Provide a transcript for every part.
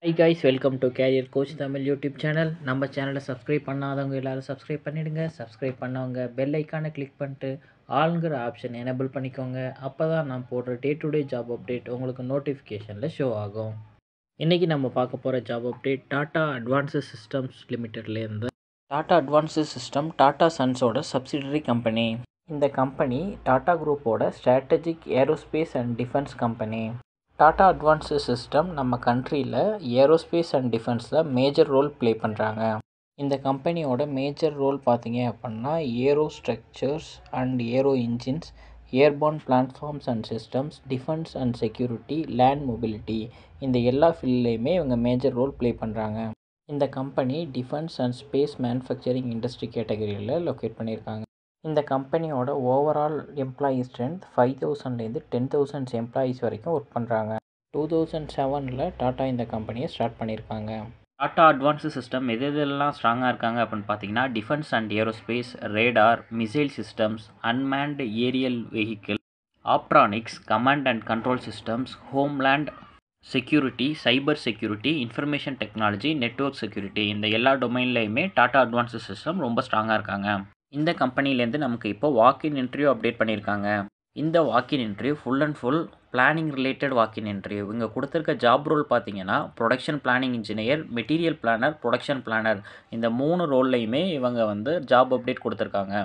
Hi guys, welcome to Career Coach Tamil YouTube channel. நம்ம சேனலை subscribe பண்ணாதவங்க எல்லாரும் சப்ஸ்கிரைப் பண்ணிடுங்க. சப்ஸ்கிரைப் பண்ணவங்க பெல் ஐக்கானை கிளிக் பண்ணிட்டு ஆளுங்கிற ஆப்ஷன் எனேபிள் பண்ணிக்கோங்க. அப்போ தான் நான் போடுற day to day job update உங்களுக்கு நோட்டிஃபிகேஷனில் ஷோ ஆகும். இன்றைக்கி நம்ம பார்க்க போகிற job update Tata advances systems லிமிட்டட்லேருந்து. டாடா அட்வான்ஸஸ் சிஸ்டம் டாடா சன்ஸோட சப்சிடரி கம்பெனி. இந்த கம்பெனி டாடா குரூப்போட strategic aerospace and defence company. Tata advances system நம்ம கண்ட்ரியில் ஏரோஸ்பேஸ் அண்ட் டிஃபென்ஸில் மேஜர் ரோல் ப்ளே பண்ணுறாங்க. இந்த கம்பெனியோட மேஜர் ரோல் பார்த்தீங்க அப்படின்னா aero structures and aero engines, airborne platforms and systems, defence and security, land mobility, இந்த எல்லா ஃபீல்ட்லேயுமே இவங்க மேஜர் ரோல் ப்ளே பண்ணுறாங்க. இந்த company defence and space manufacturing industry கேட்டகரியில் லொக்கேட் பண்ணியிருக்காங்க. இந்த கம்பெனியோட ஓவரால் எம்ப்ளாயி ஸ்ட்ரென்த் 5000லேருந்து 10,000 எம்ப்ளாயீஸ் வரைக்கும் ஒர்க் பண்ணுறாங்க. 2007 டாட்டா இந்த கம்பெனியை ஸ்டார்ட் பண்ணியிருக்காங்க. டாட்டா அட்வான்ஸஸ் சிஸ்டம் எதெல்லாம் ஸ்ட்ராங்காக இருக்காங்க அப்படின்னு பார்த்தீங்கன்னா defence and aerospace, radar, missile systems, unmanned aerial vehicle, optronics, command and control systems, homeland security, cyber security, information technology, network security, இந்த எல்லா டொமைன்லையுமே டாட்டா அட்வான்ஸஸ் சிஸ்டம் ரொம்ப ஸ்ட்ராங்காக இருக்காங்க. இந்த கம்பெனிலேருந்து நமக்கு இப்போ வாக்கின் இன்டர்வியூ அப்டேட் பண்ணியிருக்காங்க. இந்த walk in interview full and full planning related walk in interview. இங்கே கொடுத்துருக்க ஜாப் ரோல் பார்த்தீங்கன்னா production planning engineer, material planner, production planner, இந்த 3 ரோல்லையுமே இவங்க ஜாப் அப்டேட் கொடுத்துருக்காங்க.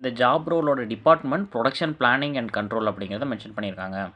இந்த ஜாப் ரோலோட department production planning and control அப்படிங்கிறத மென்ஷன் பண்ணியிருக்காங்க.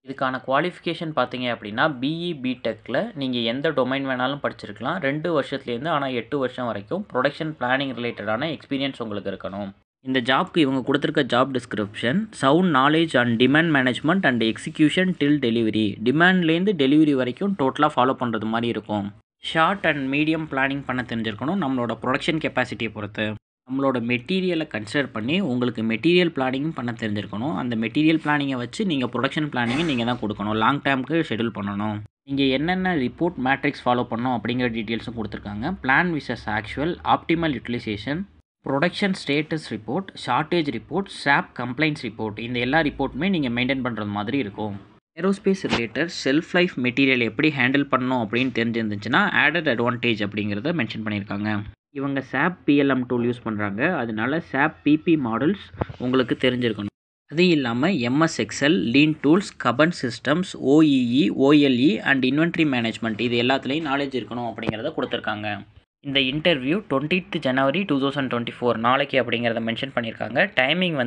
இதுக்கான குவாலிஃபிகேஷன் பார்த்தீங்க அப்படின்னா பிஇ பிடெக்கில் நீங்கள் எந்த டொமைன் வேணாலும் படிச்சிருக்கலாம். 2 வருஷத்துலேருந்து ஆனால் 8 வருஷம் வரைக்கும் ப்ரொடக்ஷன் பிளானிங் ரிலேட்டடான எக்ஸ்பீரியன்ஸ் உங்களுக்கு இருக்கணும். இந்த ஜாப்க்கு இவங்க கொடுத்துருக்க job description sound knowledge and demand management and execution till delivery. டிமாண்ட்லேருந்து டெலிவரி வரைக்கும் டோட்டலாக ஃபாலோ பண்ணுறது மாதிரி இருக்கும். ஷார்ட் அண்ட் மீடியம் பிளானிங் பண்ண தெரிஞ்சிருக்கணும் நம்மளோட ப்ரொடக்ஷன் கெப்பாசிட்டியை பொறுத்து. நம்மளோட மெட்டீரியலை கன்சிடர் பண்ணி உங்களுக்கு மெட்டீரியல் பிளானிங்கும் பண்ண தெரிஞ்சிருக்கணும். அந்த மெட்டீரியல் பிளானிங்கை வச்சு நீங்கள் ப்ரொடக்ஷன் பிளானிங்கை நீங்கள் தான் கொடுக்கணும். லாங் டேர்முக்கு ஷெடியூல் பண்ணணும். நீங்கள் என்னென்ன ரிப்போர்ட் மேட்ரிக்ஸ் ஃபாலோ பண்ணணும் அப்படிங்கிற டீட்டெயில்ஸும் கொடுத்துருக்காங்க. Plan versus actual, optimal utilisation, production status report, shortage report, SAP complaints report, இந்த எல்லா ரிப்போர்ட்டுமே நீங்கள் மெயின்டைன் பண்ணுறது மாதிரி இருக்கும். Aerospace related self life material எப்படி ஹேண்டில் பண்ணணும் அப்படின்னு தெரிஞ்சிருந்துச்சுன்னா ஆடட் அட்வான்டேஜ் அப்படிங்கிறத மென்ஷன் பண்ணியிருக்காங்க. இவங்க சாப் பிஎல்எம் டூல் யூஸ் பண்ணுறாங்க. அதனால சாப் பிபி மாடல்ஸ் உங்களுக்கு தெரிஞ்சிருக்கணும். அது இல்லாமல் MS excel, lean tools, kanban systems, OEE, OLE and inventory management, இது எல்லாத்துலேயும் நாலேஜ் இருக்கணும் அப்படிங்கிறத கொடுத்துருக்காங்க. இந்த இன்டர்வியூ 20th January 2024 நாளைக்கு அப்படிங்கிறத மென்ஷன் பண்ணியிருக்காங்க. டைமிங்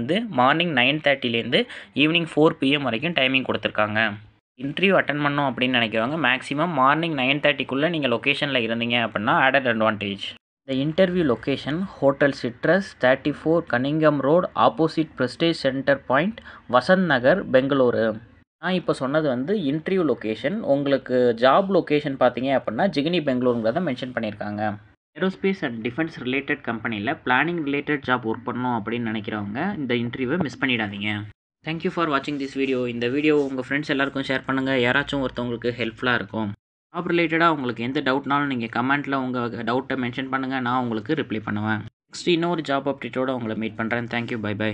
மார்னிங் 9:30லேருந்து ஈவினிங் 4 PM வரைக்கும் டைமிங் கொடுத்துருக்காங்க. இன்டர்வியூ அட்டன் பண்ணோம் அப்படின்னு நினைக்கிறவங்க மேக்ஸிமம் மார்னிங் 9:30க்குள்ளே நீங்கள் லொக்கேஷனில் இருந்தீங்க அப்படின்னா added advantage. The interview location Hotel Citrus 34 Cunningham Road opposite Prestige Center Point, Vasanth Nagar, Bengaluru. நான் இப்போ சொன்னது இன்டர்வியூ லொக்கேஷன். உங்களுக்கு ஜாப் லொக்கேஷன் பார்த்தீங்க அப்படின்னா ஜிகினி, பெங்களூருங்கிறத மென்ஷன் பண்ணியிருக்காங்க. ஏரோஸ்பேஸ் அண்ட் டிஃபென்ஸ் ரிலேட்டட் கம்பெனியில் பிளானிங் ரிலேட்டட் ஜாப் ஒர்க் பண்ணணும் அப்படின்னு நினைக்கிறவங்க இந்த இன்டர்வியூவை மிஸ் பண்ணிடாதீங்க. தேங்க்யூ ஃபார் வாட்சிங் திஸ் வீடியோ. இந்த வீடியோ உங்கள் ஃப்ரெண்ட்ஸ் எல்லாருக்கும் ஷேர் பண்ணுங்கள். யாராச்சும் ஒருத்தவங்களுக்கு ஹெல்ப்ஃபுல்லாக இருக்கும். ஜாப் ரிலேட்டடாக உங்களுக்கு எந்த டவுட்னாலும் நீங்கள் கமெண்ட்டில் உங்கள் டவுட்டை மென்ஷன் பண்ணுங்கள். நான் உங்களுக்கு ரிப்ளை பண்ணுவேன். நெக்ஸ்ட் இன்னொரு ஜாப் அப்டேட்டோடு உங்களை மீட் பண்ணுறேன். Thank you, bye by.